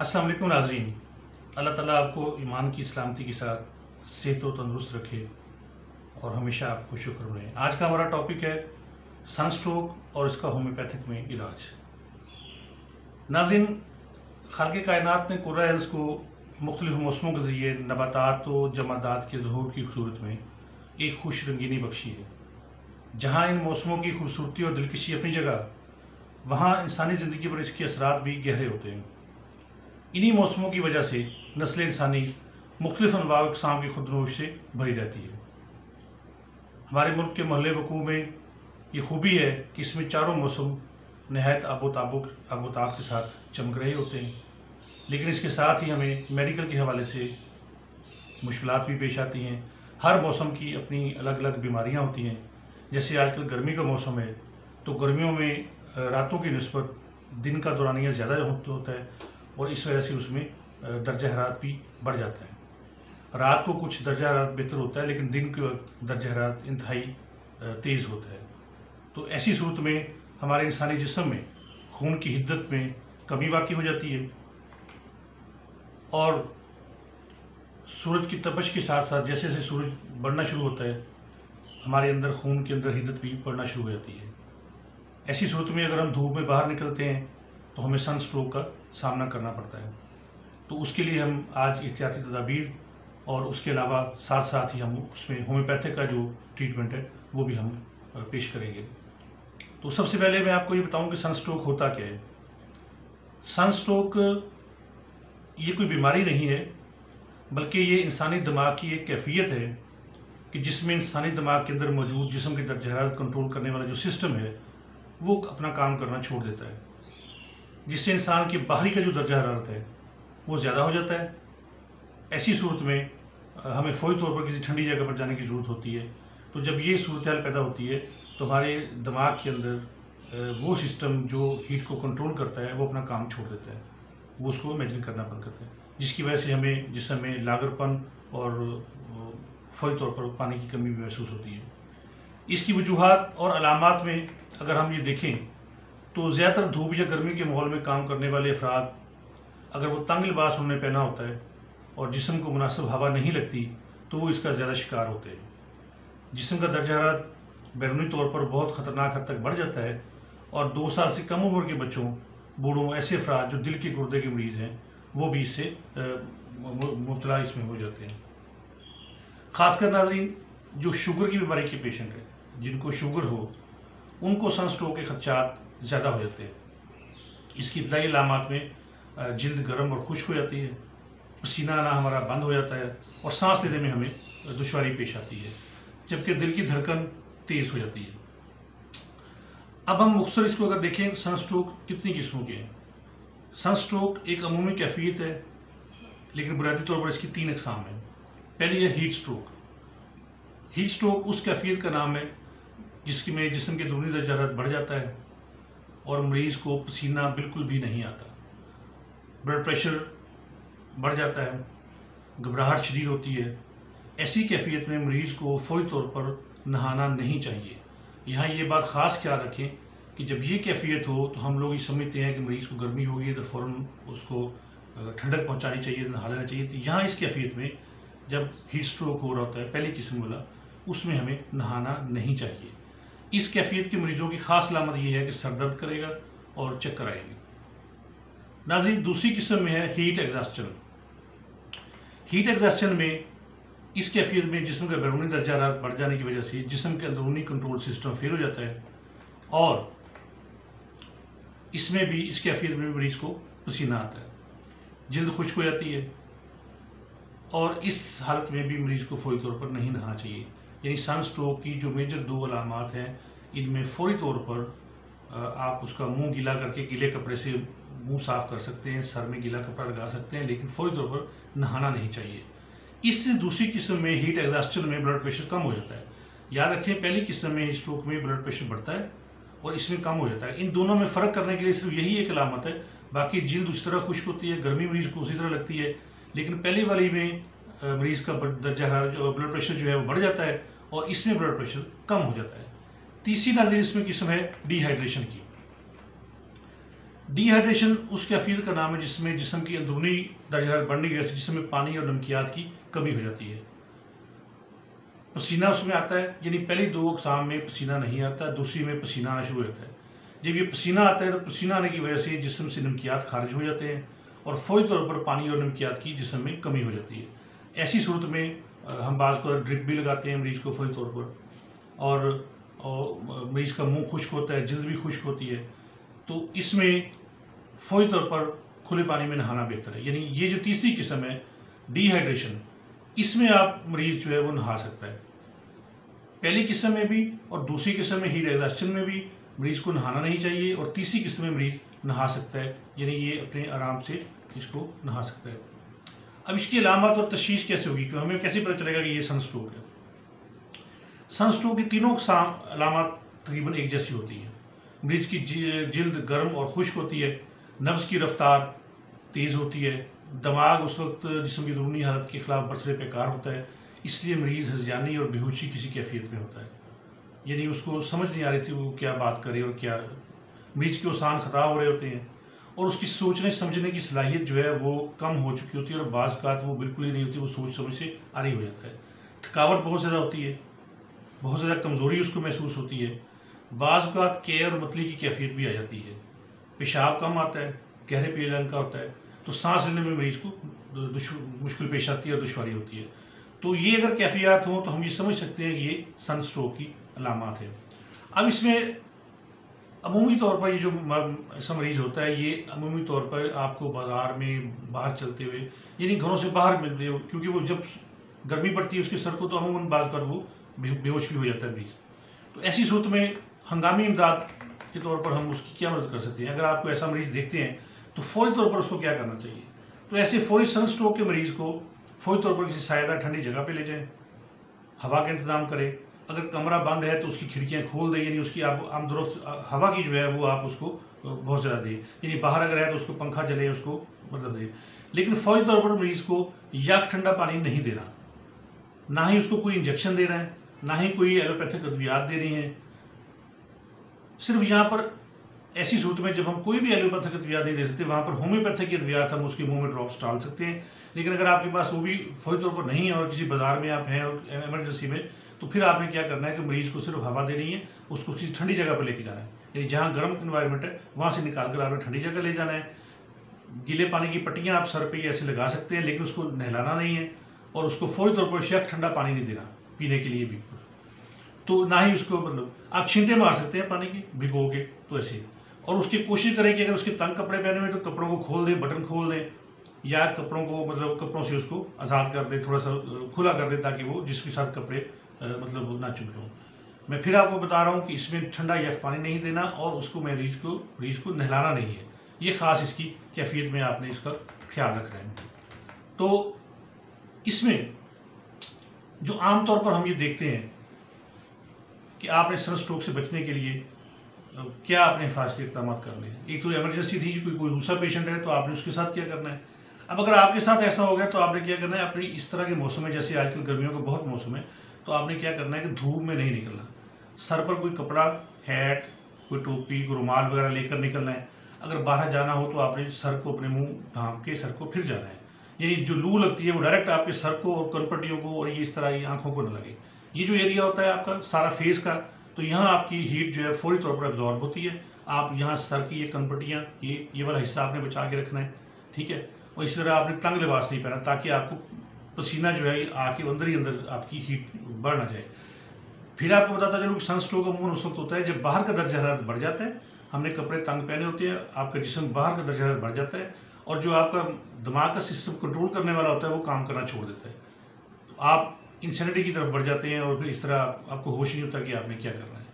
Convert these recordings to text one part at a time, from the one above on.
السلام علیکم ناظرین، اللہ تعالیٰ آپ کو ایمان کی سلامتی کے ساتھ صحت و تندرست رکھے اور ہمیشہ آپ کو شکر رہے۔ آج کا ہمارا ٹاپک ہے سن سٹروک اور اس کا ہومیوپیتھک میں علاج۔ ناظرین، خالق کائنات نے قرۂ ارض کو مختلف موسموں کے ذریعے نباتات و جمادات کے ظہور کی صورت میں ایک خوش رنگینی بخشی ہے۔ جہاں ان موسموں کی خوبصورتی اور دلکشی اپنی جگہ، وہاں انسانی زندگی پر اس کے اثرات بھی گہرے ہوتے ہیں۔ انہی موسموں کی وجہ سے نسل انسانی مختلف انواع و اقسام کی خودنوش سے بھری رہتی ہے۔ ہمارے ملک کے محلِ وقوع میں یہ خوبی ہے کہ اس میں چاروں موسم نہایت آب و تاب کے ساتھ چمک رہے ہوتے ہیں، لیکن اس کے ساتھ ہی ہمیں میڈیکل کے حوالے سے مشکلات بھی پیش آتی ہیں۔ ہر موسم کی اپنی الگ الگ بیماریاں ہوتی ہیں۔ جیسے آج کل گرمی کا موسم ہے تو گرمیوں میں راتوں کی نسبت دن کا دورانیہ زیادہ ہوتا ہے اور اس وجہ سے اس میں درجہ حرارت بھی بڑھ جاتا ہے۔ رات کو کچھ درجہ حرارت بہتر ہوتا ہے، لیکن دن کے وقت درجہ حرارت انتہائی تیز ہوتا ہے۔ تو ایسی صورت میں ہمارے انسانی جسم میں خون کی حدت میں کمی واقع ہو جاتی ہے اور سورج کی تپش کے ساتھ ساتھ جیسے جیسے سورج بڑھنا شروع ہوتا ہے، ہمارے اندر خون کے اندر حدت بھی بڑھنا شروع ہو جاتی ہے۔ ایسی صورت میں اگر ہم دھوپ میں باہر نکلتے ہیں تو ہمیں سن سٹروک کا سامنا کرنا پڑتا ہے۔ تو اس کے لیے ہم آج احتیاطی تدابیر اور اس کے علاوہ ساتھ ساتھ ہی ہم اس میں ہومیوپیتھک کا جو ٹریٹمنٹ ہے وہ بھی ہم پیش کریں گے۔ تو سب سے پہلے میں آپ کو یہ بتاؤں کہ سن سٹروک ہوتا کیا ہے۔ سن سٹروک یہ کوئی بیماری نہیں ہے، بلکہ یہ انسانی دماغ کی ایک کیفیت ہے کہ جس میں انسانی دماغ کے اندر موجود جسم کے درجہ حرارت کنٹرول کرنے والا جو سسٹم ہے وہ اپنا کام کرنا چھوڑ دیتا ہے، جس سے انسان کی باہری کا جو درجہ حرارت ہے وہ زیادہ ہو جاتا ہے۔ ایسی صورت میں ہمیں فوری طور پر کسی ٹھنڈی جگہ پر جانے کی ضرورت ہوتی ہے۔ تو جب یہ صورتحال پیدا ہوتی ہے تو ہمارے دماغ کے اندر وہ سسٹم جو ہیٹ کو کنٹرول کرتا ہے وہ اپنا کام چھوڑ دیتا ہے، وہ اس کو مینٹین کرنا بند کرتا ہے، جس کی وجہ سے ہمیں جسم میں لاغرپن اور فوری طور پر پانی کی کمی بھی محسوس ہوتی ہے۔ اس کی وجوہات اور علامات میں اگر ہم یہ دیکھیں تو زیادہ تر دھوپ یا گرمی کے ماحول میں کام کرنے والے افراد، اگر وہ تنگ لباس انہوں نے پہنا ہوتا ہے اور جسم کو مناسب ہوا نہیں لگتی تو وہ اس کا زیادہ شکار ہوتے ہیں۔ جسم کا درجہ حرارت بیرونی طور پر بہت خطرناک حد تک بڑھ جاتا ہے اور 2 سال سے کم عمر کے بچوں، بوڑھوں، ایسے افراد جو دل کے گردے کے مریض ہیں وہ بھی اس سے مبتلا اس میں ہو جاتے ہیں۔ خاص کر ناظرین، جو شوگر کی بیماری کے پیشنٹ ہیں، جن کو شوگر ہو، ان کو سن سٹروک کے خدشات زیادہ ہو جاتے ہیں۔ اس کی ابتدائی علامات میں جلد گرم اور خشک ہو جاتی ہے، پسینہ آنا ہمارا بند ہو جاتا ہے اور سانس لینے میں ہمیں دشواری پیش آتی ہے، جبکہ دل کی دھڑکن تیز ہو جاتی ہے۔ اب ہم مختصر اس کو اگر دیکھیں سن سٹروک کتنی قسموں کے ہیں۔ سن سٹروک ایک عمومی کیفیت ہے، لیکن بنیادی طور پر اس کی 3 اقسام ہیں۔ پہلی ہے ہیٹ سٹروک۔ ہیٹ سٹروک اس کیفیت کا نام ہے جس میں جسم کے اندرونی درجہ حرارت بڑھ جاتا ہے اور مریض کو پسینہ بالکل بھی نہیں آتا، بلڈ پریشر بڑھ جاتا ہے، گھبراہٹ شدید ہوتی ہے۔ ایسی کیفیت میں مریض کو فوری طور پر نہانا نہیں چاہیے۔ یہاں یہ بات خاص خیال رکھیں کہ جب یہ کیفیت ہو تو ہم لوگ یہ سمجھتے ہیں کہ مریض کو گرمی ہو گئی تو فوراً اس کو ٹھنڈک پہنچانی چاہیے، نہا لینا چاہیے۔ تو یہاں اس کیفیت میں جب ہیٹ سٹروک ہو رہا ہوتا ہے پہلی قسم والا، اس میں ہمیں نہانا نہیں چاہیے۔ اس کیفیت کے مریضوں کی خاص علامت یہ ہے کہ سر درد کرے گا اور چکر آئے گی۔ ناظرین، دوسری قسم میں ہے ہیٹ ایگزاسچن۔ ہیٹ ایگزاسچن میں اس کیفیت میں جسم کا بیرونی درجہ حرارت بڑھ جانے کی وجہ سے جسم کے اندرونی کنٹرول سسٹم فیل ہو جاتا ہے اور اس میں بھی اس کیفیت میں مریض کو پسینہ آتا ہے، جلد خشک ہو جاتی ہے اور اس حالت میں بھی مریض کو فوری طور پر نہیں نہانا چاہیے۔ یعنی سن سٹروک کی جو میجر 2 علامات ہیں، ان میں فوری طور پر آپ اس کا منہ گیلا کر کے گیلے کپڑے سے منہ صاف کر سکتے ہیں، سر میں گیلا کپڑا لگا سکتے ہیں، لیکن فوری طور پر نہانا نہیں چاہیے۔ اس سے دوسری قسم میں ہیٹ ایگزاسچن میں بلڈ پریشر کم ہو جاتا ہے۔ یاد رکھیں، پہلی قسم میں ہیٹ سٹروک میں بلڈ پریشر بڑھتا ہے اور اس میں کم ہو جاتا ہے۔ ان دونوں میں فرق کرنے کے لیے صرف یہی ایک علامت ہے، باقی جلد اسی طرح خشک ہوتی ہے، گرمی مریض کو اسی طرح لگتی ہے، لیکن پہلی والی میں مریض کا درجہ حرارت جو بلڈ پریشر جو ہے وہ بڑھ جاتا ہے اور اس میں بلڈ پریشر کم ہو جاتا ہے۔ تیسری ناظرین اس میں قسم ہے ڈی ہائیڈریشن کی۔ ڈی ہائیڈریشن اس کیفیت کا نام ہے جس میں جسم کی اندرونی درجہ حرارت بڑھنے کی وجہ سے جسم میں پانی اور نمکیات کی کمی ہو جاتی ہے۔ پسینہ اس میں آتا ہے، یعنی پہلی 2 اقسام میں پسینہ نہیں آتا، دوسری میں پسینہ آنا شروع ہوتا ہے۔ جب یہ پسینہ آتا ہے تو پسینہ آنے کی وجہ سے جسم سے نمکیات خارج ہو جاتے ہیں اور فوری طور پر پانی اور نمکیات کی جسم میں کمی ہو جاتی ہے۔ ایسی صورت میں ہم بعض کو ڈرپ بھی لگاتے ہیں مریض کو فوری طور پر، اور مریض کا منہ خشک ہوتا ہے، جلد بھی خشک ہوتی ہے، تو اس میں فوری طور پر کھلے پانی میں نہانا بہتر ہے۔ یعنی یہ جو تیسری قسم ہے ڈی ہائیڈریشن، اس میں آپ مریض جو ہے وہ نہا سکتا ہے۔ پہلی قسم میں بھی اور دوسری قسم میں ہیٹ ایگزاسشن میں بھی مریض کو نہانا نہیں چاہیے، اور تیسری قسم میں مریض نہا سکتا ہے، یعنی یہ اپنے آرام سے اس کو نہا سکتا ہے۔ اب اس کی علامات اور تشخیص کیسے ہوگی، کہ ہمیں کیسے پتہ چلے گا کہ یہ سن اسٹروک ہے؟ سن اسٹروک کی تینوں اقسام علامات تقریباً ایک جیسی ہوتی ہیں۔ مریض کی جلد گرم اور خشک ہوتی ہے، نبض کی رفتار تیز ہوتی ہے، دماغ اس وقت جسم کی اندرونی حالت کے خلاف برسر پیکار ہوتا ہے، اس لیے مریض ہذیانی اور بیہوشی کسی کیفیت میں ہوتا ہے، یعنی اس کو سمجھ نہیں آ رہی تھی وہ کیا بات کرے اور کیا، مریض کے اوسان خطا ہو رہے ہوتے ہیں، اور اس کی سوچنے سمجھنے کی صلاحیت جو ہے وہ کم ہو چکی ہوتی ہے، اور بعض اوقات وہ بالکل ہی نہیں ہوتی، وہ سوچ سمجھ سے آری ہو جاتا ہے۔ تھکاوٹ بہت زیادہ ہوتی ہے، بہت زیادہ کمزوری اس کو محسوس ہوتی ہے، بعض اوقات کیے اور متلی کی کیفیت بھی آ جاتی ہے، پیشاب کم آتا ہے، گہرے پیلے رنگ کا ہوتا ہے، تو سانس لینے میں مریض کو مشکل پیش آتی ہے اور دشواری ہوتی ہے۔ تو یہ اگر کیفیات ہوں تو ہم یہ سمجھ سکتے ہیں کہ یہ سن اسٹروک کی علامات ہیں۔ اب اس میں عمومی طور پر یہ جو ایسا مریض ہوتا ہے، یہ عمومی طور پر آپ کو بازار میں باہر چلتے ہوئے، یعنی گھروں سے باہر ملتے ہو، کیونکہ وہ جب گرمی پڑتی ہے اس کے سر کو، تو عموماً بعض پر وہ بے ہوش بھی ہو جاتا ہے مریض۔ تو ایسی صورت میں ہنگامی امداد کے طور پر ہم اس کی کیا مدد کر سکتے ہیں؟ اگر آپ کو ایسا مریض دیکھتے ہیں تو فوری طور پر اس کو کیا کرنا چاہیے؟ تو ایسے فوری سن اسٹروک کے مریض کو فوری طور پر کسی سایہ دار ٹھنڈی جگہ پہ لے جائیں، ہوا کا انتظام کریں، اگر کمرہ بند ہے تو اس کی کھڑکیاں کھول دیں، یعنی اس کی آپ عام درست ہوا کی جو ہے وہ آپ اس کو بہت زیادہ دیں، یعنی باہر اگر ہے تو اس کو پنکھا چلے، اس کو مطلب دیں، لیکن فوری طور پر مریض کو یک ٹھنڈا پانی نہیں دینا، نہ ہی اس کو کوئی انجیکشن دے رہے ہیں، نہ ہی کوئی ایلوپیتھک ادویات دے رہی ہیں۔ صرف یہاں پر ایسی صورت میں جب ہم کوئی بھی ایلوپیتھک ادویات نہیں دے سکتے، وہاں پر ہومیوپیتھک کی ادویات ہم اس کے منہ میں ڈراپس ڈال سکتے ہیں، لیکن اگر آپ کے پاس وہ بھی فوری طور پر نہیں ہے اور کسی بازار میں آپ ہیں اور ایمرجنسی میں، تو پھر آپ نے کیا کرنا ہے کہ مریض کو صرف ہوا دینی ہے، اس کو کسی ٹھنڈی جگہ پہ لے کے جانا ہے، یعنی جہاں گرم انوائرمنٹ ہے وہاں سے نکال کر آپ نے ٹھنڈی جگہ لے جانا ہے۔ گیلے پانی کی پٹیاں آپ سر پہ ایسے لگا سکتے ہیں، لیکن اس کو نہلانا نہیں ہے، اور اس کو فوری طور پر یک ٹھنڈا پانی نہیں دینا پینے کے لیے بھی، تو نہ ہی اس کو مطلب آپ چھینٹے مار سکتے ہیں پانی کی بھگو کے، تو ایسے، اور اس کی کوشش کریں کہ اگر اس کے تنگ کپڑے پہنے ہوئے تو کپڑوں کو کھول دیں، بٹن کھول دیں، یا کپڑوں کو مطلب کپڑوں سے اس کو آزاد کر دیں، تھوڑا سا کھلا کر دیں، تاکہ وہ جس کے ساتھ کپڑے مطلب نہ چپکے ہوں۔ میں پھر آپ کو بتا رہا ہوں کہ اس میں ٹھنڈا یک پانی نہیں دینا، اور اس کو مریض کو نہلانا نہیں ہے، یہ خاص اس کی کیفیت میں آپ نے اس کا خیال رکھنا ہے۔ تو اس میں جو عام طور پر ہم یہ دیکھتے ہیں کہ آپ نے سن اسٹروک سے بچنے کے لیے کیا آپ نے حفاظتی اقدامات کرنے ہیں۔ ایک تو ایمرجنسی تھی، کوئی دوسرا پیشنٹ ہے تو آپ نے اس کے ساتھ کیا کرنا ہے۔ اب اگر آپ کے ساتھ ایسا ہو گیا تو آپ نے کیا کرنا ہے، اپنی اس طرح کے موسم میں، جیسے آج کل گرمیوں کا بہت موسم ہے، تو آپ نے کیا کرنا ہے کہ دھوپ میں نہیں نکلنا، سر پر کوئی کپڑا، ہیٹ، کوئی ٹوپی، کوئی رومال وغیرہ لے کر نکلنا ہے۔ اگر باہر جانا ہو تو آپ نے سر کو اپنے منہ ڈھانپ کے سر کو پھر جانا ہے، یعنی جو لو لگتی ہے وہ ڈائریکٹ آپ کے سر کو اور کنپٹیوں کو اور یہ اس طرح یہ آنکھوں کو نہ لگے۔ یہ جو ایریا ہوتا ہے آپ کا سارا فیس کا، تو یہاں آپ کی ہیٹ جو ہے فوری طور پر ابزارب ہوتی ہے۔ آپ یہاں سر کی یہ کنپٹیاں، یہ والا حصہ آپ نے بچا کے رکھنا ہے، ٹھیک ہے، اور اس طرح آپ نے تنگ لباس نہیں پہنا، تاکہ آپ کو پسینہ جو ہے آ کے اندر ہی اندر آپ کی ہیٹ بڑھ نہ جائے۔ پھر آپ کو بتاتا چلوں کہ سن اسٹروک عموماً اس وقت ہوتا ہے جب باہر کا درجہ حرارت بڑھ جاتا ہے، ہم نے کپڑے تنگ پہنے ہوتے ہیں، آپ کا جسم باہر کا درجہ حرارت بڑھ جاتا ہے، اور جو آپ کا دماغ کا سسٹم کنٹرول کرنے والا ہوتا ہے وہ کام کرنا چھوڑ دیتا ہے، تو آپ انسینٹی کی طرف بڑھ جاتے ہیں، اور پھر اس طرح آپ کو ہوش نہیں ہوتا کہ آپ نے کیا کرنا ہے۔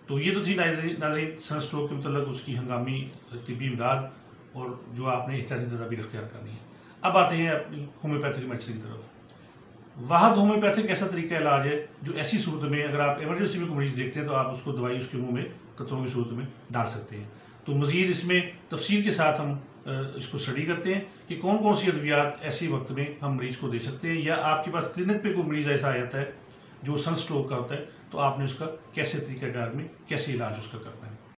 تو یہ تو تھی ناظرین سن اسٹروک کے متعلق اس کی ہنگامی طبی امداد اور جو آپ نے احتیاطی تدابیر اختیار کرنی ہے۔ اب آتے ہیں اپنی ہومیوپیتھک میڈیسن کی طرف۔ واحد ہومیوپیتھک ایسا طریقہ علاج ہے جو ایسی صورت میں اگر آپ ایمرجنسی میں کوئی مریض دیکھتے ہیں تو آپ اس کو دوائی اس کے منہ میں قطروں کی صورت میں ڈال سکتے ہیں۔ تو مزید اس میں تفصیل کے ساتھ ہم اس کو اسٹڈی کرتے ہیں کہ کون کون سی ادویات ایسی وقت میں ہم مریض کو دے سکتے ہیں، یا آپ کے پاس کلینک پہ کوئی مریض ایسا آ جاتا ہے جو سن اسٹروک کا ہوتا ہے، تو آپ نے اس کا کیسے طریقہ کار میں کیسے علاج اس کا کرنا ہے۔